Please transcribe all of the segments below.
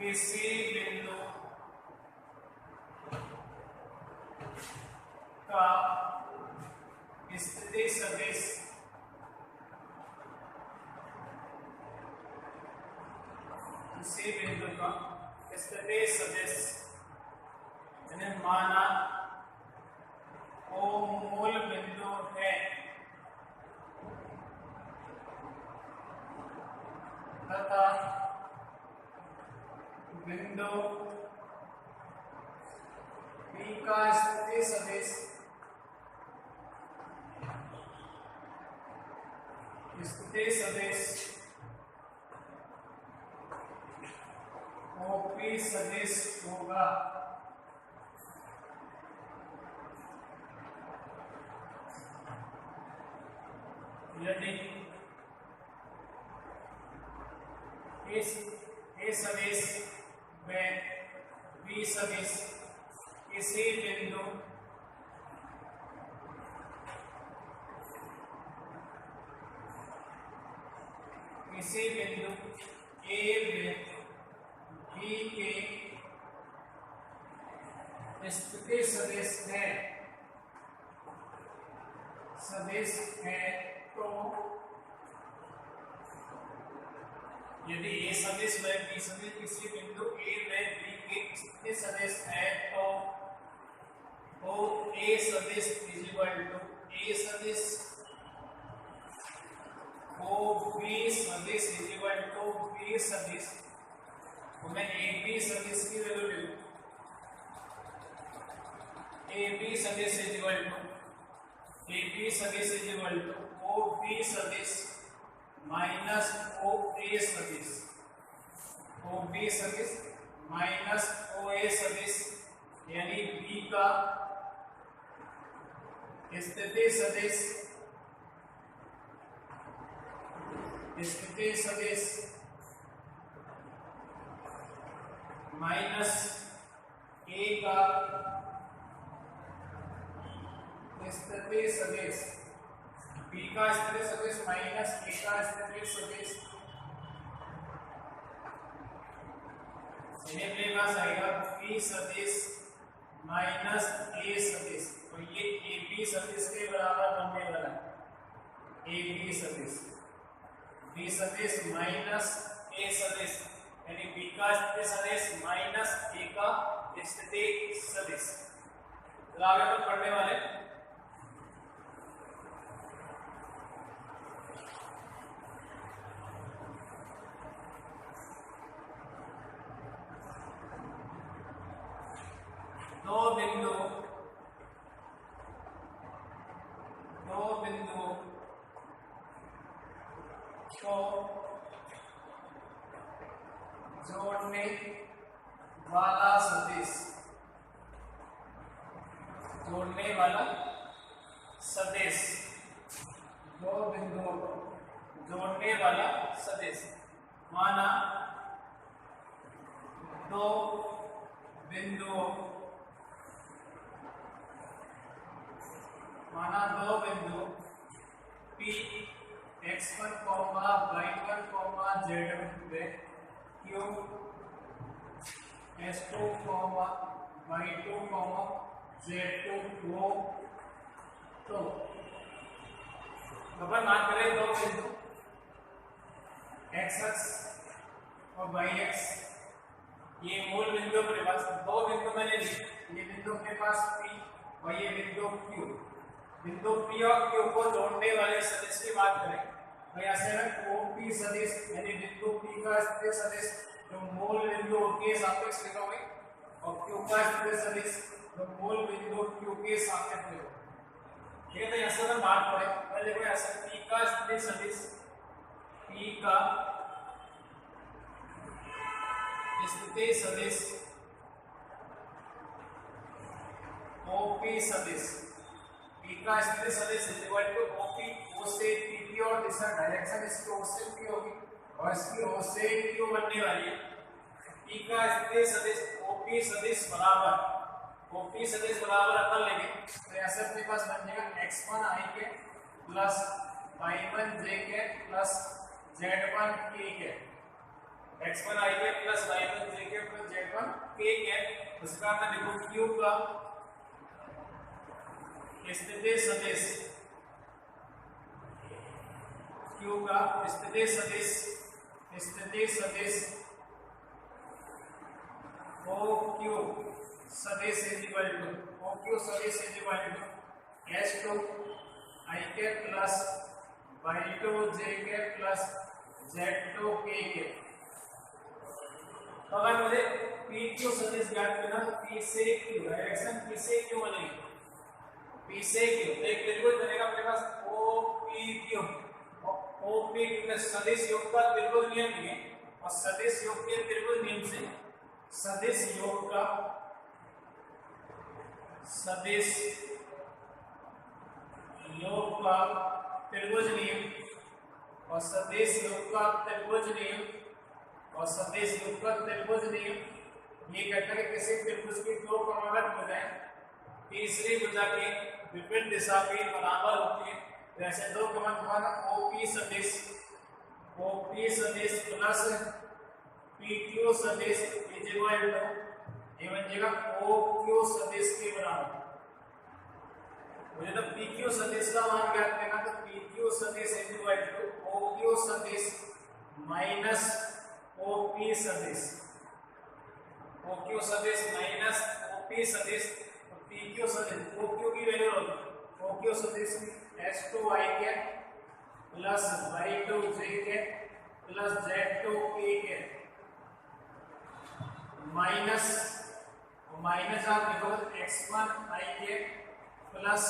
किसी बिंदु का स्थिति सदिश मैंने माना वो मूल बिंदु है तथा बिंदु P का स्थिति सदिश OP सदिश होगा। यदि इस A सदिश में B सदिश किसी बिंदु A में B के स्थिति सदिश है तो यदि A सदिश में B सदिश किसी बिंदु A में B के स्थिति सदिश है तो A सदिश इक्वल टू A सदिश B सदिश इक्वल टू B सदिश। मैं AB सदिश की वैल्यू ले लूं, AB सदिश इक्वल टू OB सदिश माइनस OA सदिश, OB सदिश माइनस OA सदिश, यानी B का स्थिति सदिश माइनस A का स्थिति सदिश, B का स्थिति सदिश माइनस A का स्थिति सदिश, मेरे पास आएगा B सदिश माइनस A सदिश। तो ये AB सदिश के बराबर बनने वाला है, AB सदिश B सदिश माइनस A सदिश, यानी B का स्थिति सदिश माइनस A का स्थिति सदिश। तो आगे तो पढ़ने वाले दो बिंदु को जोड़ने वाला सदिश, दो बिंदुओं को जोड़ने वाला सदिश। माना दो बिंदु P x1, y1, z1 पे Q s2, y2, z2 हो तो अपन बात करें दो बिंदु x अक्ष और y अक्ष, ये मूल बिंदु अपने पास दो बिंदु मैंने लिए, ये बिंदु अपने पास P और ये बिंदु Q। बिंदु P और Q को जोड़ने वाले सदिश की बात करें तो ऐसे में OP सदिश यानी बिंदु P का स्थिति सदिश जो मूल बिंदु के सापेक्ष लिखोगे और Q का स्थिति सदिश जो मूल बिंदु Q के सापेक्ष लिखोगे। ठीक है, तो ऐसे में बात करें पहले देखो ऐसे P का स्थिति सदिश OP सदिश P का स्थिति सदिश इक्वल टू OP, O से P और दिशा डायरेक्शन इसकी O से P होगी और इसकी O से Q बनने वाली है। P का स्थिति सदिश OP सदिश बराबर अपन लेंगे तो ऐसे अपने पास बन जाएगा x1 i के प्लस y1 j के प्लस z1 k के। x1 i के प्लस y1 j के प्लस z1 k के। उसका मैं लिखूं q का स्थिति सदिश, q का स्थिति सदिश OQ सदिश इज इक्वल टू OQ सदिश is equal to S2 i के प्लस y2 j के प्लस z2 k के। तो अगर मुझे PQ सदिश ज्ञात करना तो P से Q डायरेक्शन P से Q बनेगी, P से Q एक त्रिभुज बनेगा अपने पास OPQ। OPQ सदिश योग का त्रिभुज नियम है और सदिश योग के त्रिभुज नियम से सदिश योग का त्रिभुज नियम और सदिश योग का त्रिभुज नियम और सदिश योग का त्रिभुज नियम ये कहता है किसी त्रिभुज की दो क्रमागत भुजाएं तीसरी भुजा के विपरीत दिशा के बराबर होती है। जैसे दो क्रमागत भुजा OP सदिश प्लस PQ सदिश इज इक्वल टू ये बन जाएगा OQ सदिश के बराबर। मुझे तो PQ सदिश का मान ज्ञात करना तो PQ सदिश इज इक्वल टू OQ सदिश माइनस OP सदिश, OQ सदिश माइनस OP सदिश। तो PQ सदिश OQ की वैल्यू होगी OQ सदिश S2i के प्लस y2j के प्लस z2k के माइनस आप लिखो x1i के प्लस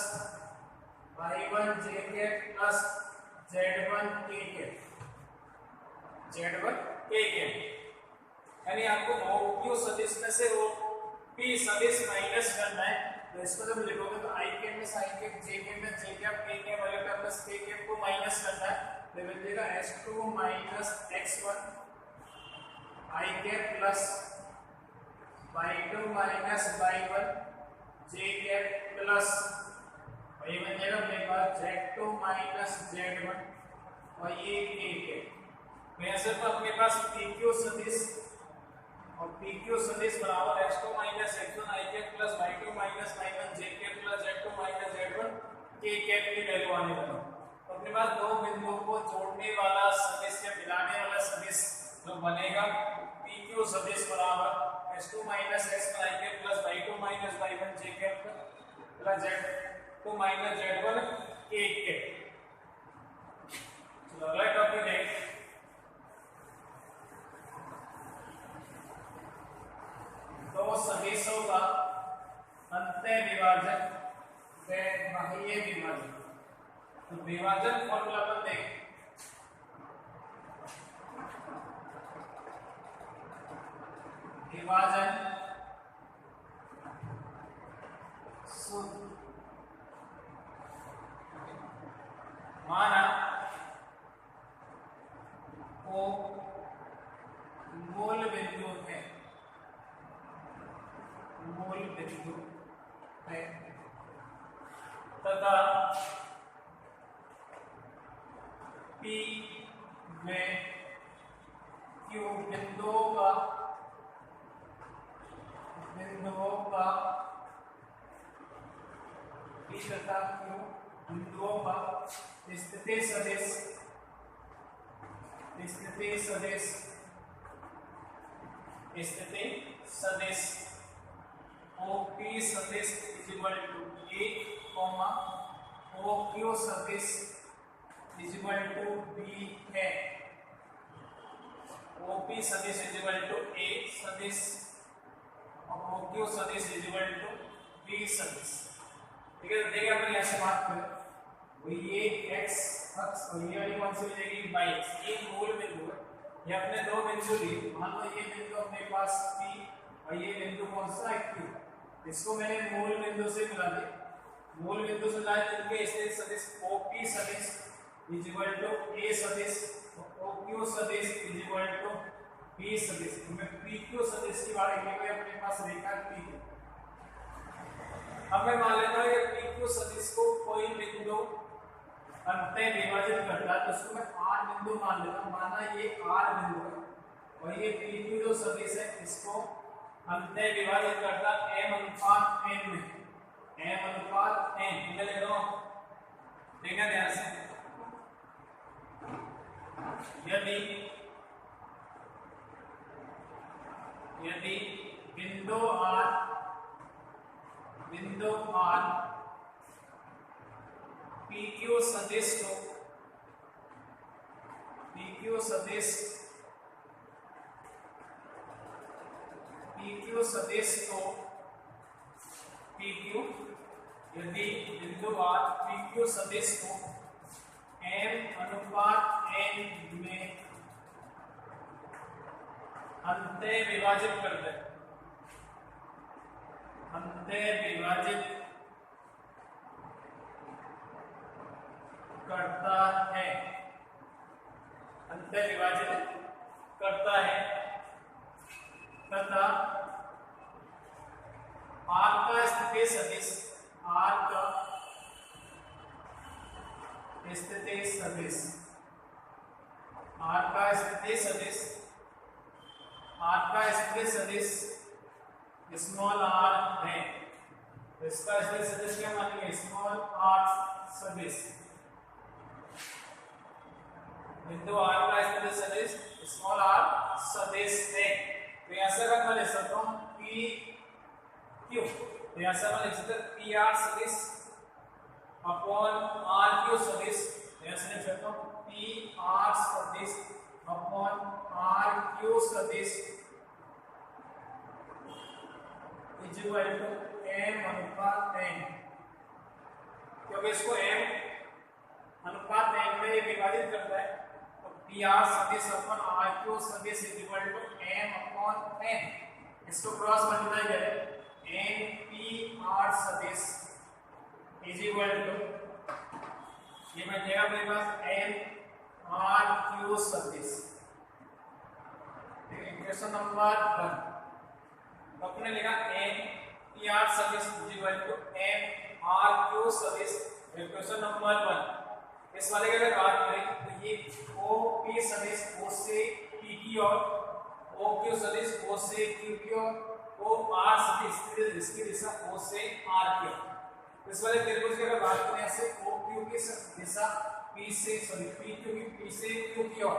y1j के प्लस z1k के यानी आपको OQ सदिश में से OP सदिश माइनस करना है। तो इसको जब लिखोगे तो i के में sin के j के में j के k के वाले का प्लस k के को माइनस करना है। तो मिल जाएगा s2 माइनस x1 i के plus y2 minus y1 j के प्लस ये बन जाएगा मेरे पास z2 माइनस z1 और ये k के। मैं सिर्फ अपने पास PQ सदिश और PQ सदिश बराबर S2 माइनस x1 i के plus y2 minus y1 j के plus z2 minus z1 k के की वैल्यू आने वाला। तो अपने पास दो बिंदुओं को जोड़ने वाला सदिश या मिलाने वाला सदिश जो बनेगा PQ सदिश बराबर S2 माइनस x1 i के plus y2 minus y1 j के plus z2 minus z1 k के। चलो अगला टॉपिक देखें। दो सदिशों का अंतः विभाजन व बाह्य विभाजन। तो विभाजन फॉर्मूला पर देखें। विभाजन शुद्ध माना को मूल बिंदु है तथा P में Q बिंदुओं का P तथा Q बिंदुओं का स्थिति सदिश OP सदिश is equal to A, OQ सदिश इज इक्वल टू B है। OP सदिश इज इक्वल टू A सदिश और OQ सदिश इज इक्वल टू B सदिश। ठीक है, देखिए अपन ऐसे बात करें वो ये x अक्ष और ये वाली कौन सी हो जाएगी y अक्ष। ये मूल बिंदु है, ये अपने दो बिंदु लिए। मान लो ये बिंदु अपने पास P और ये बिंदु कौन सा है Q। इसको मैंने मूल बिंदु से मिला दिया। मूल बिंदु से मिलाए तो इनके स्थिति सदिश OP सदिश इज इक्वल टू A सदिश और OQ सदिश इज इक्वल टू B सदिश। तो मैं PQ सदिश की बात करेंगे अपने पास रेखा P है। अब मैं मान लेता हूं ये PQ सदिश को कोई बिंदु अंतः विभाजित करता है तो उसको मैं R बिंदु मान लेता हूं। माना ये R बिंदु है और ये पी क्यू जो सदिश है इसको अंतः विभाजित करता m अनुपात n में, m अनुपात n लिख रहा हूं, देखना ध्यान से। यदि बिंदु r PQ सदिश को यदि बिंदु r PQ सदिश को m अनुपात n में अंतः विभाजित करता है, तथा r का स्थिति सदिश स्मॉल r है, तो इसका स्थिति सदिश क्या मानेंगे, स्मॉल r सदिश। बिंदु r का स्थिति सदिश स्मॉल r सदिश है, तो यहां से मैं लिख सकता हूं p q, तो यहां से मैं लिख सकता हूं p r सदिश अपॉन r q सदिश, यहां से लिख सकता हूं p r सदिश अपॉन r q सदिश इज इक्वल टू m अनुपात n, क्योंकि इसको m अनुपात n में विभाजित करता है, तो p r सदिश अपॉन r q सदिश is equal to m upon n, इसको क्रॉस मल्टीप्लाई करें n p r सदिश इज इक्वल टू, ये मैं देगा मेरे पास m r q सदिश। इक्वेशन नंबर 1 अपने लिखा m p r सदिश is equal to m r q सदिश। इक्वेशन नंबर 1 इस वाले की अगर बात करें तो ये o p सदिश o से p की ओर, o q सदिश o से q की ओर, o r सदिश इसकी दिशा o से r की ओर। इस वाले त्रिभुज की अगर बात करें ऐसे o q की दिशा p से p q की p से q की ओर,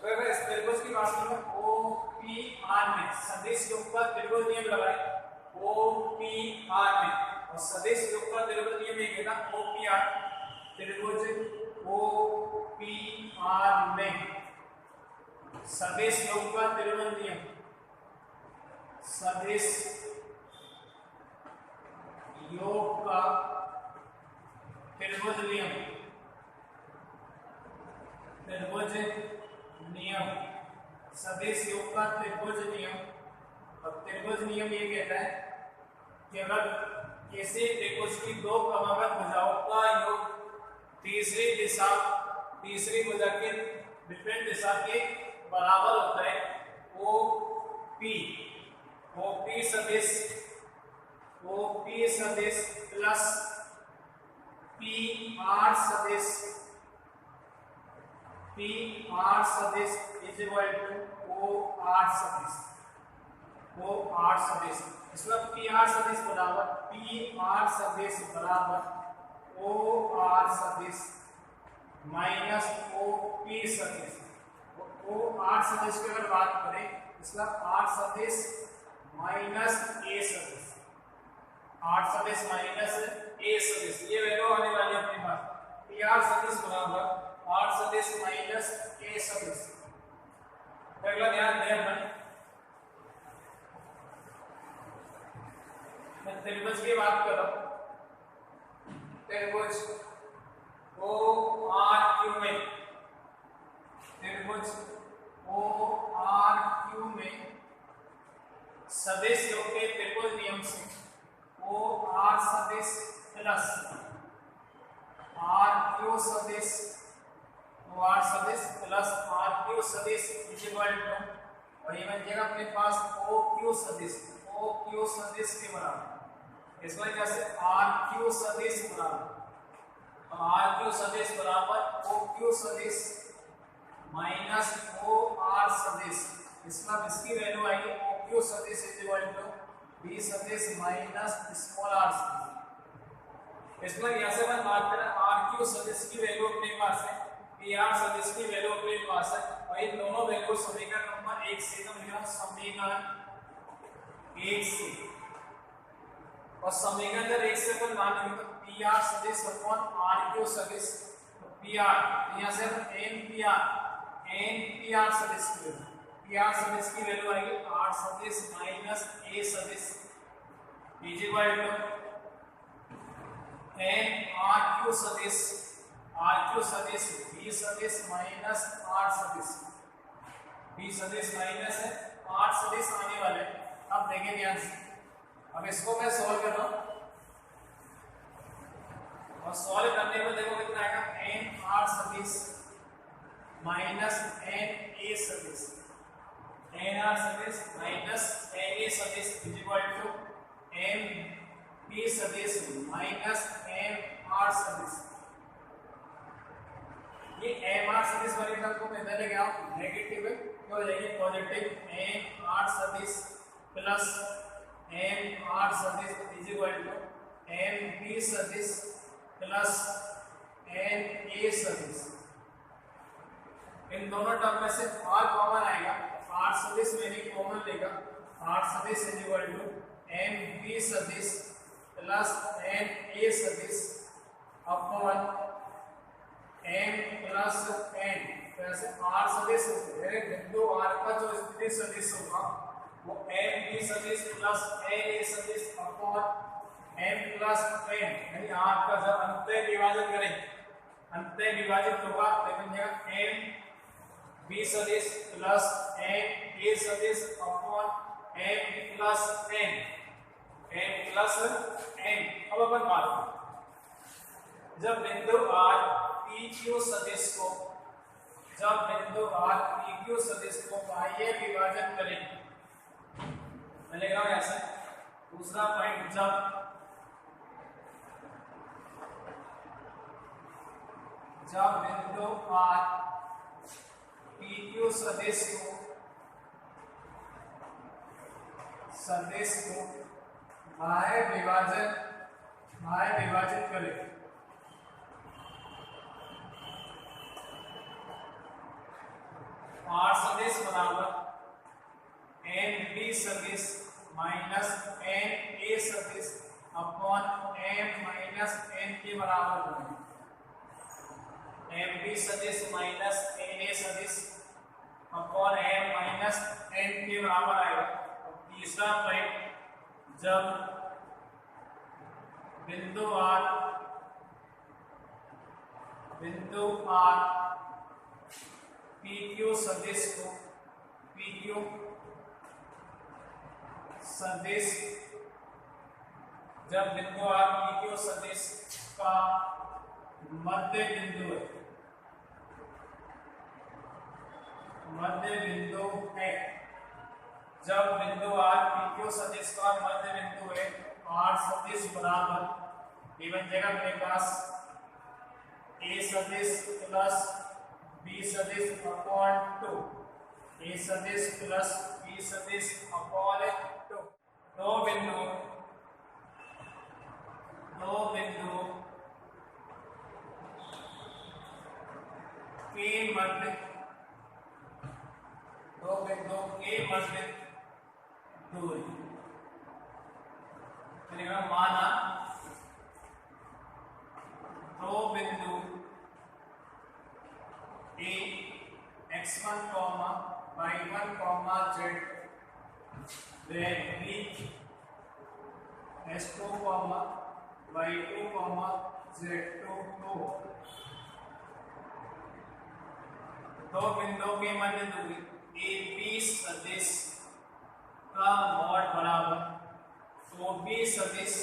तो अगर इस त्रिभुज की बात करें o p r में सदिश के ऊपर त्रिभुज नियम लगाए o p r में, और सदिश के ऊपर त्रिभुज नियम ये कहता o p r, त्रिभुज o p r में सदिश के ऊपर त्रिभुज नियम, सदिश योग का त्रिभुज नियम, सदिश योग का त्रिभुज नियम। और त्रिभुज नियम ये कहता है कि अगर किसी त्रिभुज की दो क्रमागत भुजाओं का योग तीसरी भुजा के विपरीत दिशा के बराबर होता है, OP सदिश प्लस PR सदिश इज इक्वल टू OR सदिश। इसमें PR सदिश बराबर OR सदिश माइनस OP सदिश। OR सदिश की अगर बात करें इसका R सदिश माइनस A सदिश, R सदिश माइनस A सदिश, ये वैल्यू आने वाली है अपने पास। PR सदिश बराबर R सदिश माइनस A सदिश। अगला ध्यान दें अपन, मैं त्रिभुज की बात कर रहा हूं, त्रिभुज ORQ में, त्रिभुज ORQ में सदिश योग के त्रिभुज नियम से OR सदिश प्लस RQ सदिश, OR सदिश प्लस RQ सदिश इज इक्वल टू, और ये बन जाएगा अपने पास OQ सदिश के बराबर। इस वजह कैसे RQ सदिश बराबर, RQ सदिश बराबर OQ सदिश माइनस OR सदिश इसका इसकी वैल्यू आएगी ओ क्यू सदिश इज इक्वल टू बी सदिश माइनस स्मॉल आर सदिश। इसमें यहाँ से अपन बात करें आर क्यू सदिश की वैल्यू अपने पास है, पी आर सदिश की वैल्यू अपने पास है, और इन दोनों वैल्यू समीकरण नंबर 1 से हम लिख रहा हूं समीकरण 1 से, और समीकरण जब 1 से अपन मान लेंगे तो पी आर सदिश अपॉन आर क्यू सदिश, तो पी आर यहाँ से एन पी आर सदिश की वैल्यू, पी आर सदिश की वैल्यू आएगी आर सदिश माइनस ए सदिश is equal to n r q सदिश बी सदिश माइनस आर सदिश, बी सदिश माइनस है आर सदिश आने वाले। अब देखिए ध्यान से, अब इसको मैं सॉल्व कर रहा हूं, और सॉल्व करने पर देखो कितना आएगा एन आर सदिश माइनस एन ए सदिश, एन आर सदिश माइनस एन ए सदिश is equal to m p सदिश माइनस एम आर सदिश। ये एम आर सदिश वाली टर्म को मैं इधर ले गया हूं, नेगेटिव है तो हो जाएगी पॉजिटिव, एम आर सदिश प्लस एम आर सदिश is equal to m p सदिश प्लस एन ए सदिश। इन दोनों टर्म में से आर कॉमन आएगा, आर सदिश मैंने कॉमन लेगा, आर सदिश is equal to m p सदिश प्लस एन ए सदिश अपॉन एम प्लस एन। वैसे आर सदिश बिंदु आर का जो स्थिति सदिश होगा वो एम पी सदिश प्लस एन ए सदिश अपॉन एम प्लस एन, यानी आर का जब अंतः विभाजन करेंगे, अंतः विभाजित होगा तो बन जाएगा एम बी सदिश प्लस एन ए सदिश upon m plus n, n plus n. अब अपन बात करें, जब बिंदु आर पी क्यू सदिश को, जब बिंदु आर पी क्यू सदिश को बाह्य विभाजन करेंगे, मैं लिख रहा हूं ऐसे, दूसरा पॉइंट, जब बिंदु आर पी क्यू सदिश को बाह्य विभाजित करें, आर सदिश बराबर एन बी सदिश माइनस एन ए सदिश अपॉन एम माइनस एन के बराबर बनेगा, एम बी सदिश माइनस एन ए सदिश अपॉन एम माइनस एन के बराबर आएगा। तीसरा पॉइंट, जब बिंदु आर पी क्यू सदिश को, पी क्यू सदिश, जब बिंदु आर पी क्यू सदिश का मध्य बिंदु है, जब बिंदु आर पी क्यू सदिश का मध्य बिंदु है, आर सदिश बराबर इवन जगह मेरे पास ए सदिश प्लस बी सदिश अपॉन 2, ए सदिश प्लस बी सदिश अपॉन 2, दो बिंदु के मध्य, दो बिंदु के मध्य दूरी, माना दो बिंदु ए x1, y1, z where b s2, y2, z2 दो बिंदुओं के मध्य दूरी ए बी सदिश का मॉड बराबर ओ बी सदिश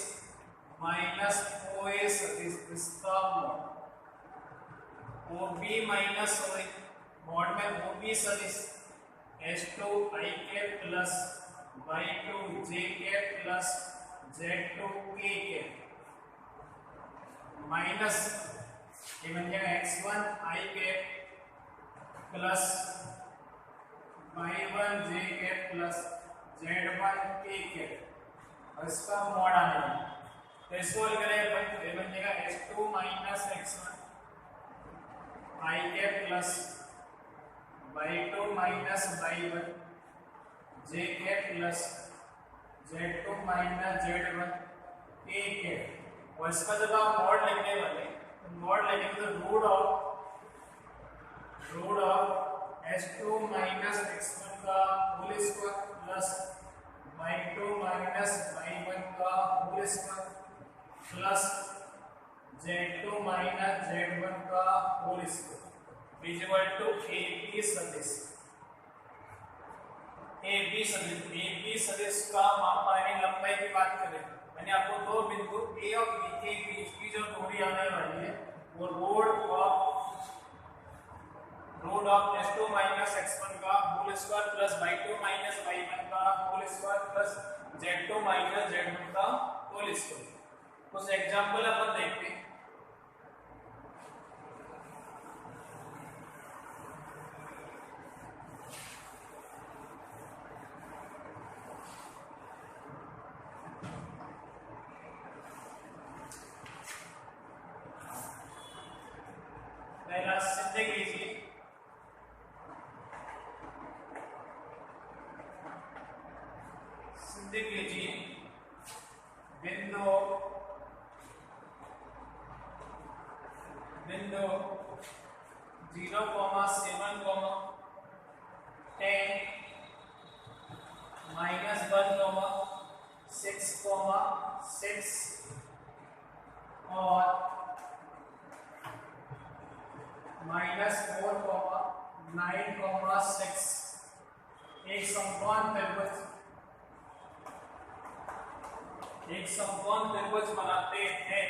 माइनस ओ ए सदिश, इसका mod O B minus O ए, मॉड में ओ बी सदिश s2 i cap plus y2 j cap plus z2 k cap minus ये बन जाएगा x1 i cap plus y1 j cap plus z1 k cap और इसका mod आने तो इसको हल करें अपन ये बन जाएगा h2 minus x1 i cap plus y2 minus y1 j cap plus z2 minus z1 k cap और इसका जब आप मॉड लिखने वाले तो मॉड लिखेंगे तो root of h2 minus x1 का whole square plus y2 minus y1 का whole square plus z2 minus z1 का whole square is equal to ab सदिश AB सदिश का मापानी लंबाई की बात करें मैंने आपको दो बिंदु A और B के बीच की जो दूरी आने वाली है वो root of h2 minus x1 का whole square plus y2 minus y1 का whole square plus z2 minus z1 का होल स्क्वायर कुछ एग्जांपल अपन देखते हैं पहला सिद्ध कीजिए बिंदु 0, 7, 10 माइनस 1, 6, 6 और माइनस 4, 9, 6 एक समकोण त्रिभुज बनाते हैं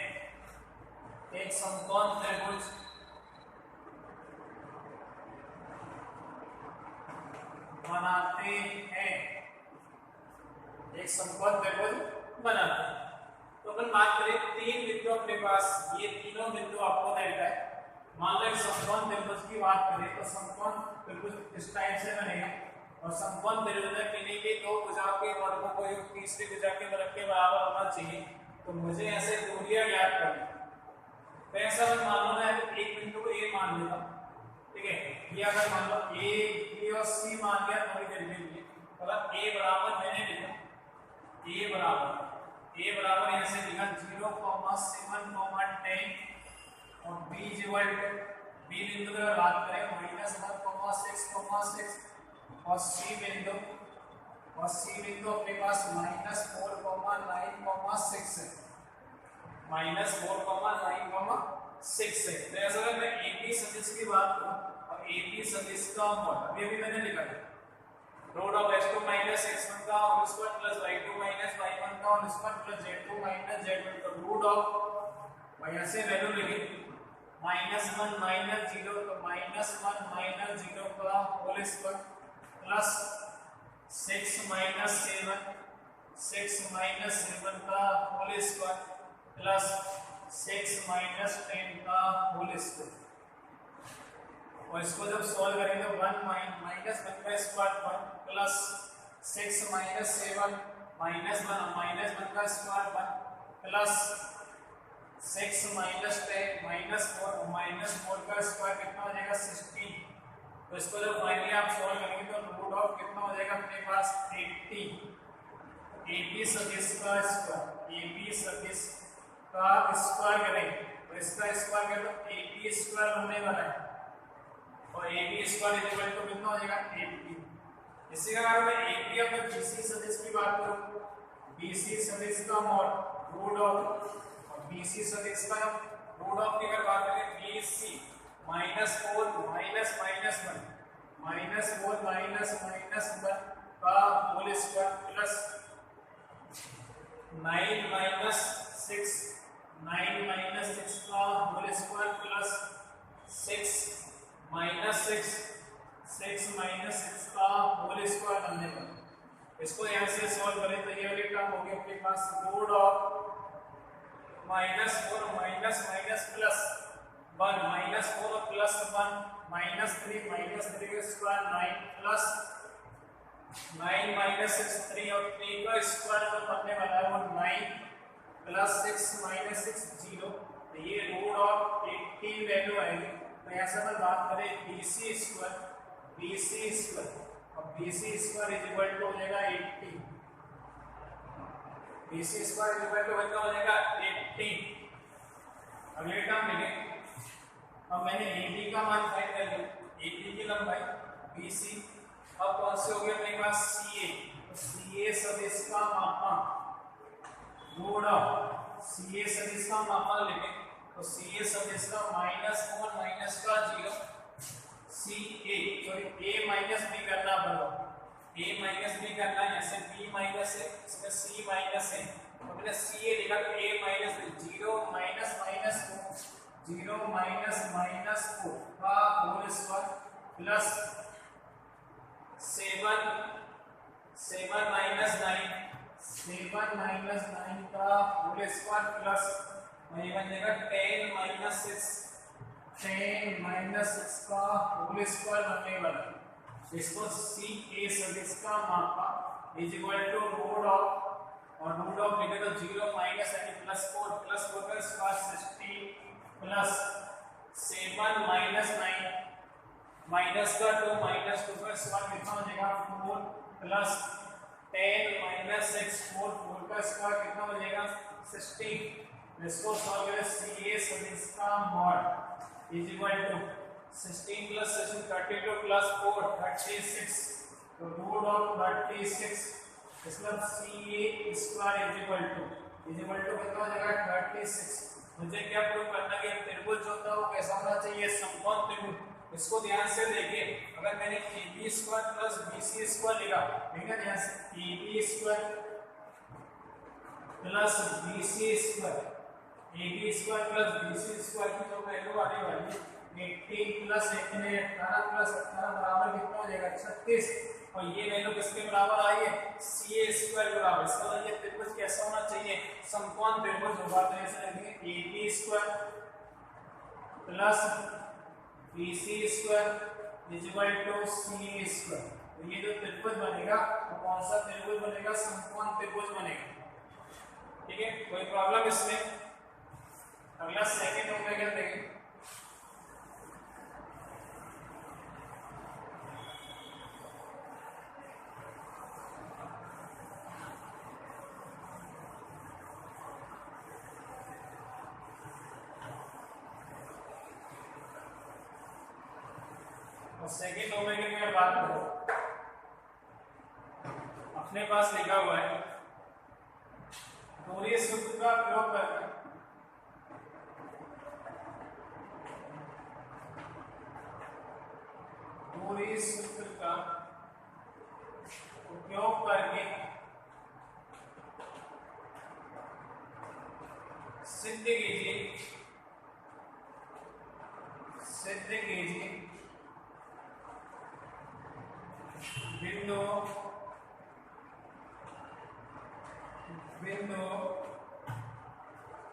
एक समकोण त्रिभुज बनाते हैं तो अपन बात करें तीन बिंदु अपने पास ये तीनों बिंदु आपको दे रखा है मान लो समकोण त्रिभुज की बात करें तो समकोण त्रिभुज इस टाइप से बनेगा और समकोण त्रिभुज में किन्हीं के दो भुजाओं के वर्गों को योग तीसरी भुजा के वर्ग के बराबर होना चाहिए तो मुझे ऐसे दूरियां ज्ञात करनी तो ऐसा अगर मान लो मैं एक बिंदु को A मान लेता ठीक है ये अगर मान लो A B और C मान लिया थोड़ी देर के लिए मतलब A बराबर मैंने लिखा A बराबर यहाँ से लिखा 0, 7, 10 और B बिंदु की बात करें -1, 6, 6 और C बिंदु अपने पास -4, 9, 6 है -4, 9, 6 है तो ऐसा अगर मैं AB सदिश की बात करूं और AB सदिश का मॉड अभी मैंने लिखा है root of h2 minus x1 का whole square plus y2 minus y1 का whole square plus z2 minus z1 का रूट ऑफ वहां से वैल्यू लिखी -1 -0 तो -1 -0 का होल स्क्वायर प्लस 6 7 का होल स्क्वायर प्लस 6 10 का होल स्क्वायर और इसको जब सॉल्व करेंगे 1 का स्क्वायर 1 प्लस 6 7 -1 का स्क्वायर 1 प्लस 6 10 -4 का स्क्वायर कितना हो जाएगा 16 तो इसको जब फाइनली आप सॉल्व करेंगे तो रूट ऑफ कितना हो जाएगा अपने पास 80 AB सदिश का स्क्वायर करेंगे तो इसका स्क्वायर करें तो AB स्क्वायर होने वाला है और AB स्क्वायर इक्वल टू कितना हो जाएगा 80 इसी का अगर मैं AB और BC सदिश की बात करूं BC सदिश का मॉड रूट ऑफ और BC सदिश का रूट ऑफ की अगर बात करें BC -4 -1 का होल स्क्वायर प्लस 9 6 का होल स्क्वायर प्लस 6 का होल स्क्वायर बनने पर इसको यहाँ से सॉल्व करें तो ये वाली टर्म होगी अपने पास रूट ऑफ -4 प्लस 1 -4 प्लस 1 -3 का स्क्वायर 9 प्लस 9 माइनस 6 3 और 3 का स्क्वायर जो बनने वाला है वो 9 प्लस 6 माइनस 6 0, तो ये रूट ऑफ 18 वैल्यू आएगी। तो ऐसा अगर बात करें BC स्क्वायर और BC square is equal to हो जाएगा 80, BC square is equal to कितना हो जाएगा 80। अगले टर्म लिखें, अब मैंने AB का मान फाइंड कर लिया, AB की लंबाई BC, अब कौन से हो गया अपने पास CA, तो CA सदिश का मापांक रूट ऑफ CA सदिश का मापांक लिखें, तो CA सदिश का -1 माइनस का 0, CA sorry A minus B करना पड़ेगा, A माइनस B करना है, ऐसे B माइनस है, इसमें C माइनस है, तो मैंने CA लिखा तो A minus 0 minus minus 0 minus minus 4 का होल स्क्वायर प्लस 7 माइनस 9 का होल स्क्वायर प्लस ये बन जाएगा 10 माइनस 6 का होल स्क्वायर बनने वाला। इसको CA सदिश का मापा is equal to root of लिखे तो 0 माइनस यानी प्लस 4 का स्क्वायर 60 प्लस 7 माइनस 9 माइनस का 2 माइनस 2 का स्क्वायर कितना हो जाएगा 4 प्लस 10 माइनस 6 4 का स्क्वायर कितना हो जाएगा 16। इसको सॉल्व करें, CA सदिश का mod is equal to 16 plus 16 32 plus 4 36, तो रूट ऑफ 36 इसका CA square is equal to कितना हो जाएगा 36। मुझे क्या प्रूव करना है कि त्रिभुज जो होता है वो कैसा होना चाहिए, समकोण त्रिभुज। इसको ध्यान से देखिए, अगर मैंने AB square plus BC square लिखा, ठीक है, ध्यान से AB square plus BC square की जो वैल्यू आने वाली है 18 प्लस 1 में 18 प्लस 18 बराबर कितना हो जाएगा 36, और ये वैल्यू किसके बराबर आई है CA स्क्वायर बराबर। इसका मतलब ये त्रिभुज कैसा होना चाहिए, समकोण त्रिभुज होगा। तो ऐसा लिखेंगे AB square plus BC square is equal to CA square. तो ये जो त्रिभुज बनेगा वो कौन सा त्रिभुज बनेगा, समकोण त्रिभुज बनेगा। ठीक है, कोई प्रॉब्लम इसमें। अगला सेकंड ओमेगा देखें, और सेकंड ओमेगा की मैं बात करूं, अपने पास लिखा हुआ है दूरी सूत्र का प्रयोग करके दूरी सूत्र का उपयोग करके सिद्ध कीजिए बिंदु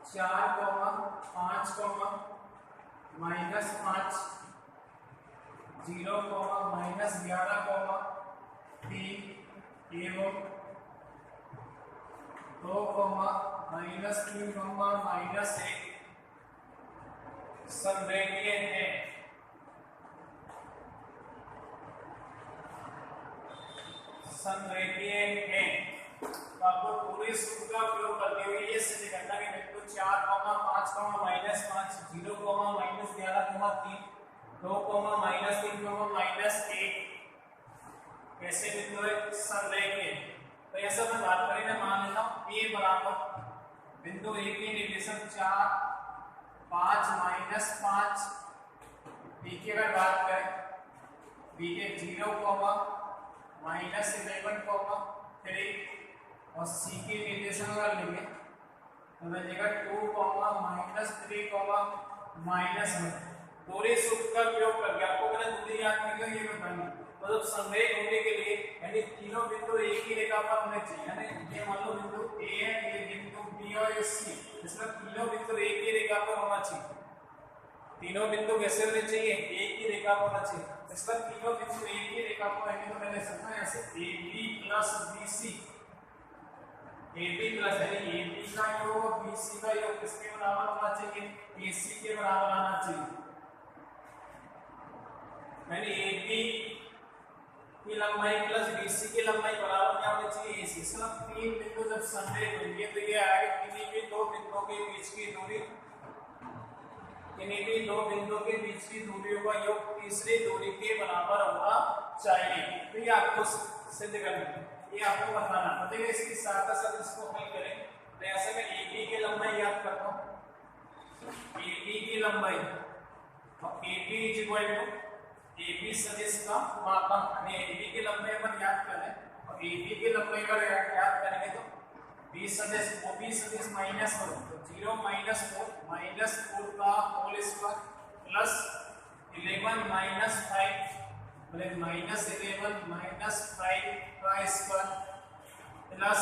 4, 5, -5 0, -11, 3 एवं 2, -3, -1 संरेखीय है। तो आपको पूरे सूत्र का प्रयोग करते हुए ये सिद्ध करना कि बिंदु 4, 5, -5 0, -11, 3 2, -3, कैसे बिंदु है संरेखीय। तो ऐसा मैं बात करें ना, मान लेता हूं A बराबर बिंदु A की रिलेशन 4, 5, -5, B की अगर बात करें B के 0, -11, 3 और C की रिलेशन अगर लेंगे तो बचेगा 2, -3, -1। दूरी सूत्र का प्रयोग करके आपको मैंने दूरी याद करके ये बतानी, मतलब संरेख होने के लिए यानी तीनों बिंदु एक ही रेखा पर होने चाहिए। यानी ये मान लो बिंदु A है, ये बिंदु B और ये C, इसका तीनों बिंदु एक ही रेखा पर होना चाहिए। तीनों बिंदु कैसे होने चाहिए, एक ही रेखा पर होना चाहिए। इसका तीनों बिंदु एक ही रेखा पर रहेंगे तो मैंने समझा ऐसे AB plus BC, AB plus यानी AB का योग BC का योग किसके बराबर होना चाहिए, AC के बराबर आना चाहिए। यानी AB की लंबाई प्लस BC की लंबाई बराबर क्या होनी चाहिए, AC। इसका तीन बिंदु जब संरेख होंगे तो ये आएगा किन्हीं भी दो बिंदुओं के बीच की दूरी, किन्हीं भी दो बिंदुओं के बीच की दूरियों का योग तीसरी दूरी के बराबर होना चाहिए। तो ये आपको सिद्ध करना है, ये आपको बताना पड़ेगा। इसकी सहायता से इसको हल करें तो ऐसे में AB की लंबाई याद करता हूँ, AB की लंबाई और AB is equal to AB सदिश का मापन, यानी AB की लंबाई अपन याद करें और AB की लंबाई का याद करेंगे तो B सदिश OB सदिश माइनस 1 तो 0 माइनस 4 का होल स्क्वायर प्लस 11 माइनस 5 बोले माइनस 11 माइनस 5 का स्क्वायर प्लस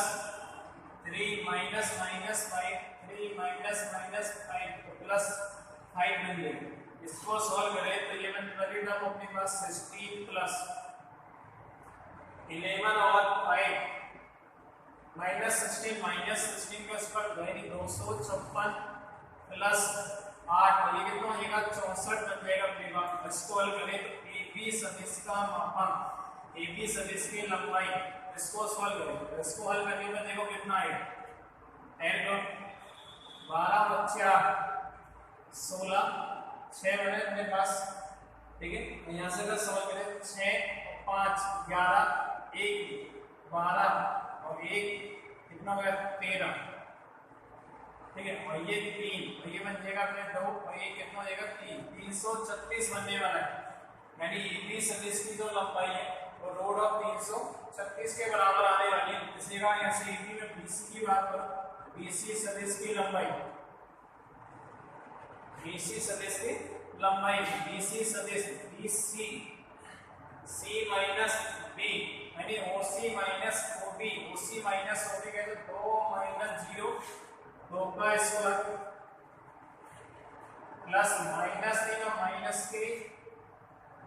3 माइनस 5 3 माइनस 5 तो प्लस 5 बन जाएगा। इसको सॉल्व करें तो ये मैंने परिणाम अपने पास 16 प्लस 11 और 5 माइनस 16 का स्क्वायर यानी 256 प्लस 8 ये कितना हो जाएगा 64 बन जाएगा अपने पास। इसको हल करें तो AB सदिश का मापन, AB सदिश की लंबाई, इसको सॉल्व करें तो इसको हल करने में देखो कितना आएगा, ऐड करो 12 बच्चा 16 6 बने अपने पास, ठीक है। तो यहाँ से अगर सॉल्व करें 6 और 5 11 1 12 और 1 कितना हो गया 13, ठीक है। और ये 3 और ये बन जाएगा अपने 2 और ये कितना हो जाएगा 3 336 बनने वाला है। यानी AB सदिश की जो लंबाई है वो रोड ऑफ 336 के बराबर आने वाली है। इसी का यहाँ से AB में BC की बात करो, BC सदिश की लंबाई, BC सदिश की लंबाई BC सदिश BC C माइनस B यानी OC minus OB, OC minus OB कहते 2 माइनस 0 2 का स्क्वायर प्लस माइनस 3 और माइनस के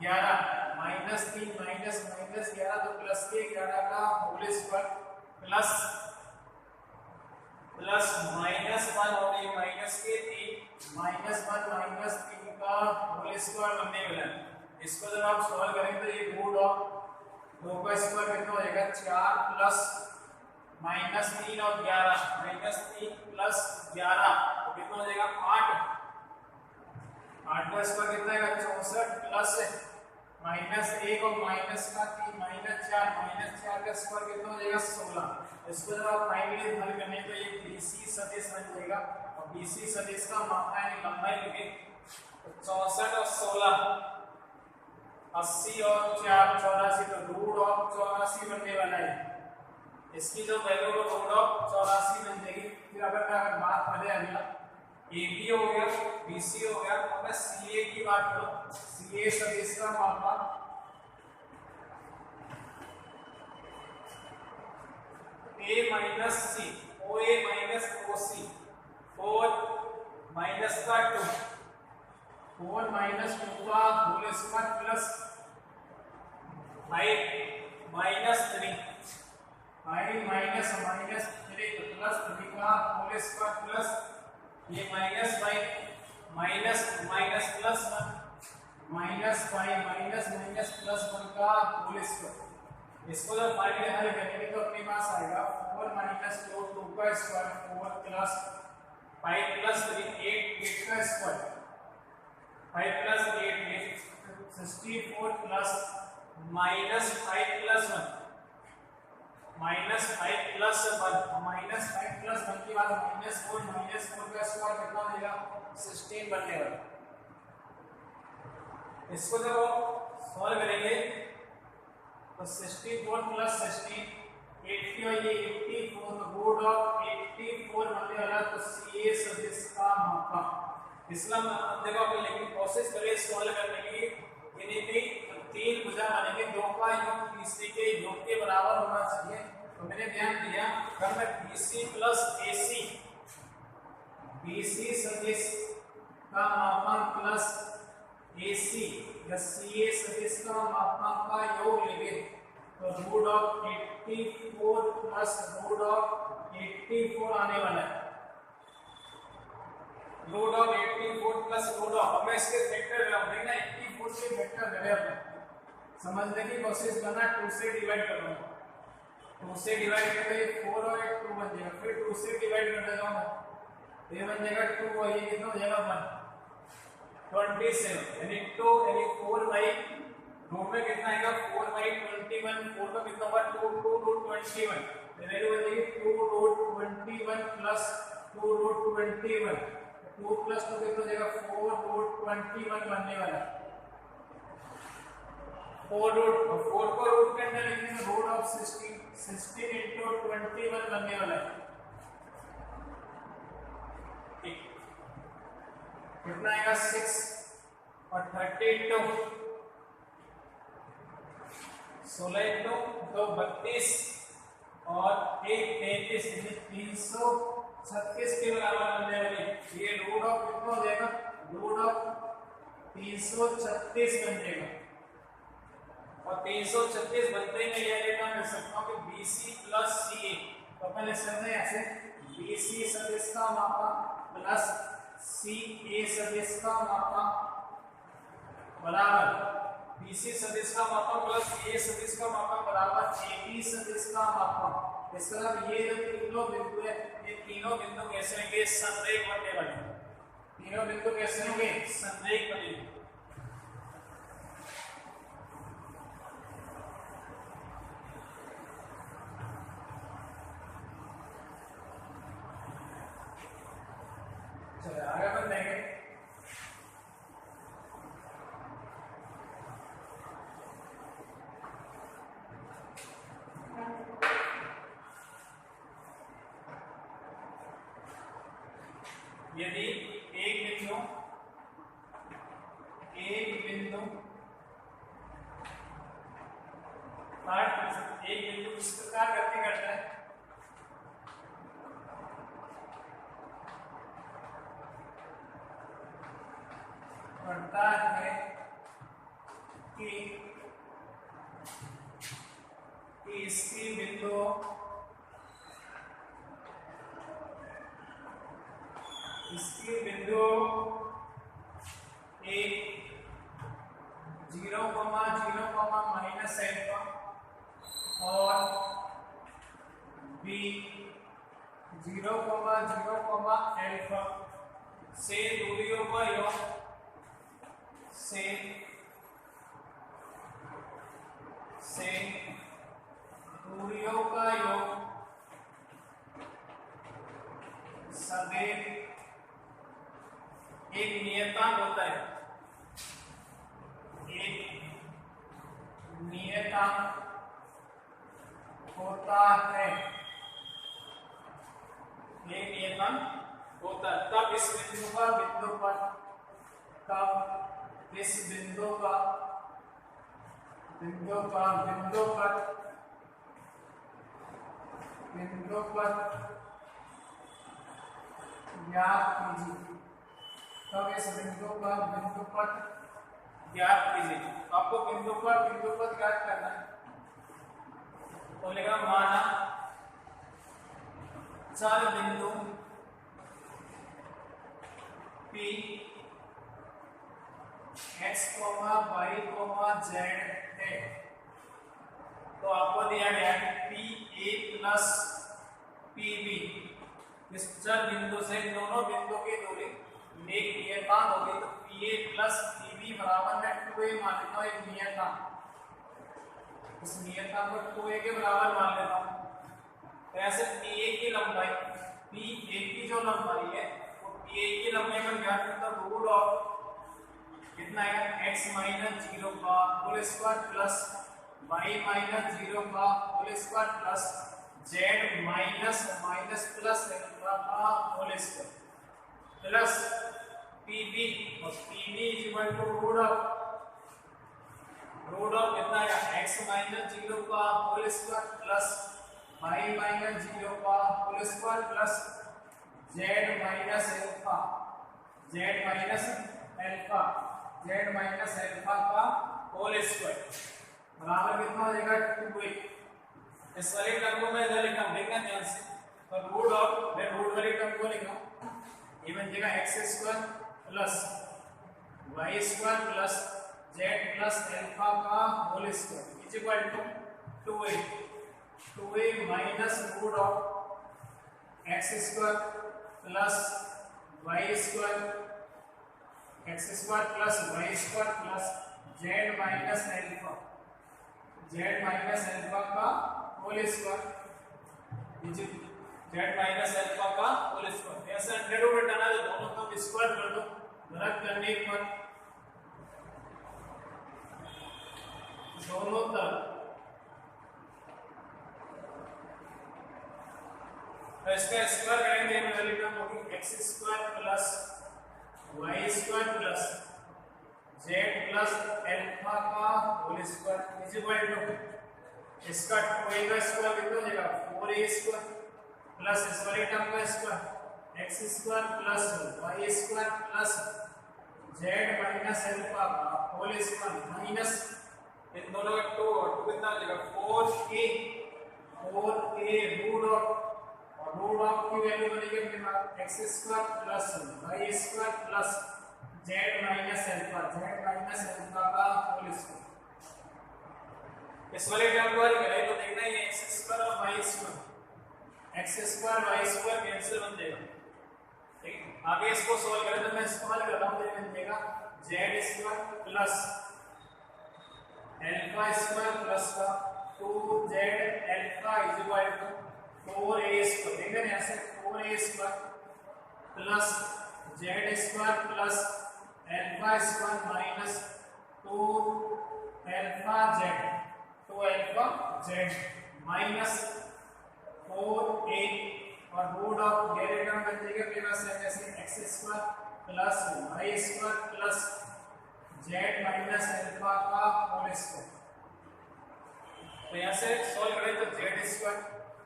11 माइनस 3 माइनस 11 तो प्लस के 11 का होल स्क्वायर प्लस माइनस 1 और ये माइनस के 3 माइनस 1 माइनस 3 का होल स्क्वायर बनने वाला है। इसको जब आप सॉल्व करेंगे तो ये रूट ऑफ 2 का स्क्वायर कितना हो जाएगा 4 प्लस माइनस 3 और 11 माइनस 3 प्लस 11 तो कितना हो जाएगा 8 का स्क्वायर कितना आएगा 64 प्लस माइनस 1 और माइनस का 3 माइनस 4 का स्क्वायर कितना हो जाएगा 16। इसको जब आप फाइनली हल करने तो ये BC सदिश बन जाएगा और BC सदिश का मापा है लंबाई लिखे तो 64 और 16 80 और 4 84 तो रूट ऑफ 84 बनने वाला है। इसकी जो वैल्यू को रूट ऑफ 84 बन जाएगी। फिर अगर बात करें अगला AB हो गया BC हो गया तो मैं CA की बात करूं, CA सदिश का मापा A minus C OA minus OC 4 minus का 2 4 माइनस 2 का whole square plus 5 minus 3 5 minus 3 तो प्लस 3 का होल स्क्वायर प्लस ये minus 5 minus plus 1 minus 5 minus plus 1 का होल स्क्वायर। इसको जब फाइनली हल करेंगे तो अपने पास आएगा 4 माइनस 2 2 का स्क्वायर 4 प्लस 5 प्लस 3 8 का square 5 plus 8 64 plus minus 5 plus 1 minus 5 plus 1 के बाद माइनस 4 का स्क्वायर कितना हो जाएगा 16 बनने वाला। इसको जब सॉल्व करेंगे तो 64 प्लस 16 80 और ये 84 तो रूट ऑफ 84 बनने वाला। तो CA सदिश का मापा इसका देखो अपन लेकिन कोशिश करें सॉल्व करने की इन्हीं भी 3 भुजा बनेंगे 2 का योग BC के योग के बराबर होना चाहिए। तो मैंने ध्यान दिया अगर मैं BC प्लस AC BC सदिश का मापांक प्लस AC या CA सदिश का मापांक का योग लेंगे तो root of 84 plus root of 84 आने वाला है। Root of 84 plus root of, हमें इसके फैक्टर देखना 84 के फैक्टर लगे अपने समझने की कोशिश करना। 2 से डिवाइड कर दूंगा, 2 से डिवाइड करके 4 और 2 बन जाएगा, फिर 2 से डिवाइड कर देता हूं तो ये बन जाएगा 2 और ये कितना हो जाएगा 1 27 यानी 2 यानी 4 बाई रूट में कितना आएगा 4 बाई 21, 4 का कितना होगा 2 रूट 21 तो वैल्यू बन जाएगी 2 रूट 21 प्लस 2 रूट 21, 2 प्लस 2 कितना हो जाएगा 4 रूट 21 बनने वाला है। 4 रूट 4 को रूट के अंदर लिखेंगे रूट ऑफ 16 into 21 बनने वाला है। कितना आएगा 6 और 32 16 into 2 32 और 1 33 336 के बराबर बनने वाली ये रूट ऑफ कितना हो जाएगा रूट ऑफ 336 बन जाएगा। और 336 बनते ही मैं यह लेना कर सकता हूँ कि BC प्लस CA तो अपन लिख सकते हैं ऐसे BC सदिश का मापांक प्लस CA सदिश का मापांक बराबर BC सदिश का मापांक प्लस CA सदिश का मापांक बराबर AB सदिश का मापांक। इसका मतलब ये जो तीनों बिंदु है ये तीनों बिंदु कैसे होंगे संरेख बनने वाले, तीनों बिंदु कैसे होंगे संरेख बनेंगे। चलो आगे बढ़ेंगे। यदि एक बिंदु इस प्रकार करके करता है करता है कि इसकी बिंदु एक 0, 0, माइनस अल्फा और बी 0, 0, अल्फा से दूरियों का योग दूरियों का योग सदैव एक नियतांक होता है, एक नियतांक होता है, एक नियतांक होता है। तब इस बिंदु पर तब इस बिंदु पर ज्ञात कीजिए, तब इस बिंदु पर ज्ञात कीजिए। आपको बिंदु पर ज्ञात करना है तो लिखा माना चार बिंदु P x, y, z है तो आपको दिया गया है PA प्लस PB। इस चार बिंदु से दोनों बिंदु की दूरी एक नियतांक होगी तो PA प्लस PB बराबर में 2a मान लेता हूँ, एक नियतांक इस नियतांक को 2a के बराबर मान लेता हूँ। तो ऐसे PA की लंबाई PA की जो लंबाई है वो PA की लंबाई का ज्ञात करता रूट ऑफ कितना है x माइनस 0 का whole square plus y minus 0 का whole square plus z minus plus alpha का होल स्क्वायर प्लस PB और PB is equal to root of कितना है x माइनस 0 का whole square plus y minus 0 का whole square plus z minus alpha z minus alpha का whole square बराबर कितना हो जाएगा 2a। इस वाले टर्म को मैं इधर लिखा हूं, देखना ध्यान से, तो रूट ऑफ, मैं रूट वाले टर्म को लिखा हूं, ये बन जाएगा x square plus y square plus z plus alpha का whole square is equal to 2a minus root of x square plus y square plus z minus alpha का whole square is z minus alpha का whole square. ऐसा 100 root हटाना है, दोनों को square कर दो, रद्द करने पर दोनों तरफ तो इसका स्क्वायर करेंगे, पहली टर्म होगी x square plus y square plus z plus alpha का whole square is equal to इसका 2a का स्क्वायर कितना हो जाएगा 4a स्क्वायर प्लस इस वाले टर्म का square x square plus y square plus z minus alpha का होल स्क्वायर माइनस इन दोनों का 2 कितना हो जाएगा 4a रूट ऑफ की वैल्यू बनेगी अपने पास x square plus y square plus z minus alpha का होल स्क्वायर। इस वाले टर्म को हल करें तो देखना ये x स्क्वायर और y स्क्वायर कैंसिल बन जाएगा, ठीक है। आगे इसको सॉल्व करें तो मैं इसको हल कर रहा हूं, तो बन जाएगा z square plus alpha square plus का 2z alpha is equal to 4a square, देखना यहां से 4a square plus z square plus alpha square minus 2 alpha z minus 4a और रूट ऑफ ये टर्म बन जाएगा अपने पास जैसे x square plus y square plus z minus alpha का होल स्क्वायर। तो यहां से सॉल्व करें तो z स्क्वायर,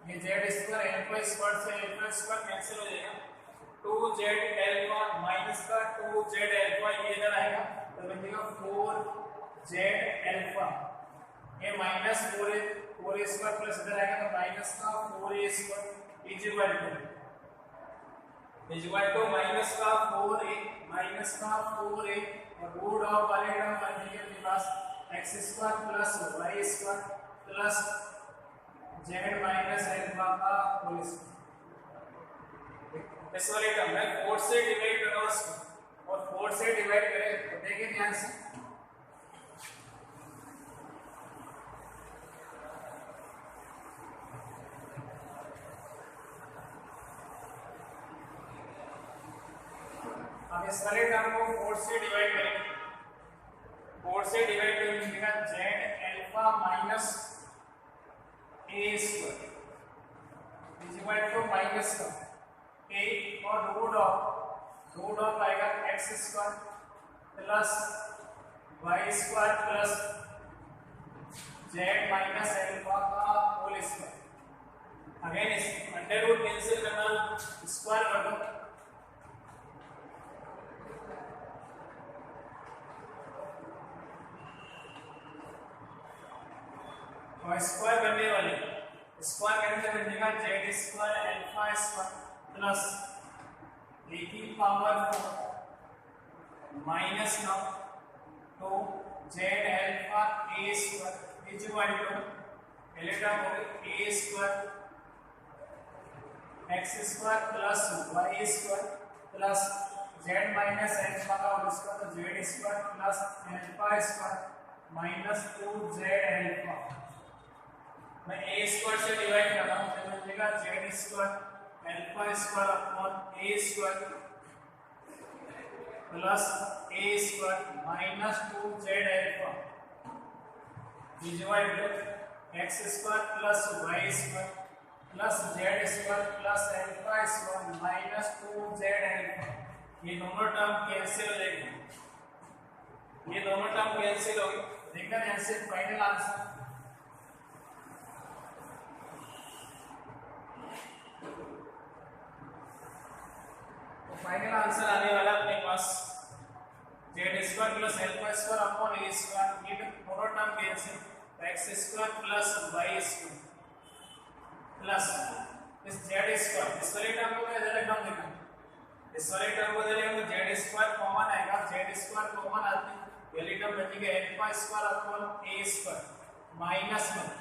ये z स्क्वायर अल्फा स्क्वायर से अल्फा स्क्वायर कैंसिल हो जाएगा, 2z अल्फा माइनस का 2z अल्फा ये इधर आएगा तो बन जाएगा 4z अल्फा, ये माइनस 4a स्क्वायर प्लस इधर आएगा तो माइनस का 4a square is equal to minus का 4a और रूट ऑफ वाले टर्म बन जाएगा अपने पास x square plus y square plus z minus alpha का होल स्क्वायर। इस वाले टर्म में 4 से डिवाइड कर रहा हूं इसको, और 4 से डिवाइड करें तो देखिए ध्यान से अब इस वाले टर्म को 4 से डिवाइड करेंगे, 4 से डिवाइड करेंगे मिलेगा z alpha minus a square is equal to minus का a और रूट ऑफ आएगा x square plus y square plus z minus alpha का होल स्क्वायर। अगेन इस अंडर रूट कैंसिल करना, स्क्वायर कर दो, और स्क्वायर करने वाले स्क्वायर करने से बन जाएगा z square alpha square plus a की पावर 4 माइनस 9 तो z alpha a square is equal to पहले टर्म हो गई a square x square plus y square plus z minus alpha का होल स्क्वायर तो z square plus alpha square minus 2z alpha. मैं a square से divide कर रहा हूं तो बन जाएगा z square alpha square upon a square plus a square minus 2z alpha is equal to x square plus y square plus z square plus alpha square minus 2z alpha. ये दोनों term cancel हो जाएंगे, ये दोनों term cancel हो गए, देखना यहां से फाइनल आंसर फाइनल आंसर आने वाला अपने पास plus z square plus alpha square upon a square, ये दोनों टर्म कैंसिल, तो x square plus y square plus इस जेड स्क्वायर, इस वाले टर्म को मैं इधर टर्म लिखा, इस वाले टर्म को इधर लिखा, जेड स्क्वायर कॉमन आएगा, जेड स्क्वायर कॉमन आते हैं, पहली टर्म बचेगी alpha square upon a square minus 1,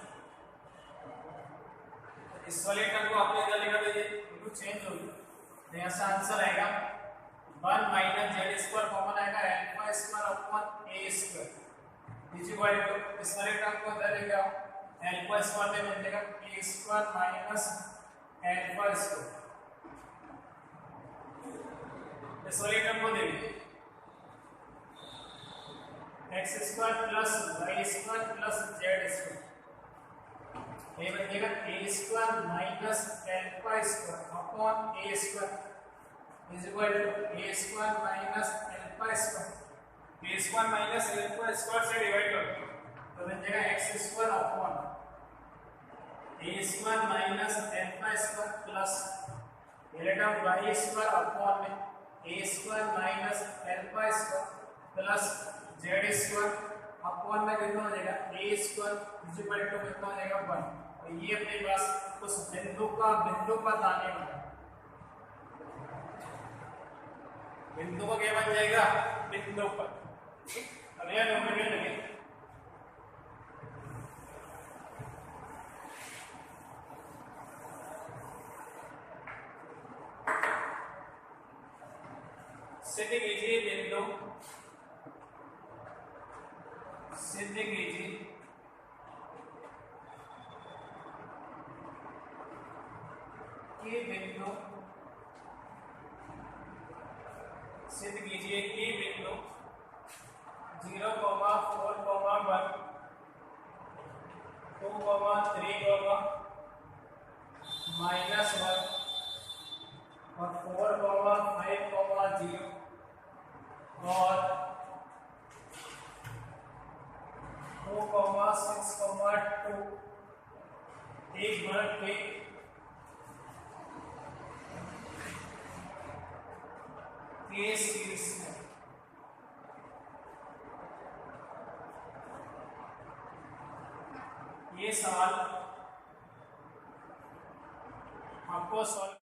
इस वाले टर्म को आपने इधर लिखा दीजिए, बिल्कुल चेंज हो गया, तो यहाँ से आंसर आएगा 1 माइनस जेड स्क्वायर कॉमन आएगा alpha square upon a square is equal to, इस वाले टर्म को इधर लेके आओ, अल्फा स्क्वायर में बन जाएगा a square minus alpha square, इस वाले टर्म को देखिए x square plus y square plus z square, ये बनेगा a square minus alpha square upon a square is equal to a square minus alpha square, a square minus alpha square से divide करो तो बन जाएगा x square upon a square minus alpha square plus ये term y square upon में a square minus alpha square plus z square upon में कितना हो जाएगा a square is equal to कितना हो जाएगा 1, तो ये अपने पास उस बिंदु पर आने वाला, बिंदु को क्या बन जाएगा, बिंदु पर, अब यह नंबर लगे सिद्ध कीजिए बिंदु, सिद्ध कीजिए कि बिंदु, सिद्ध कीजिए कि बिंदु 0, 4, 1, 2, 3, -1 और 4, 5, 0 और 2, 6, 2 एक वर्ग के सीरीज में ये सवाल आपको सॉल्व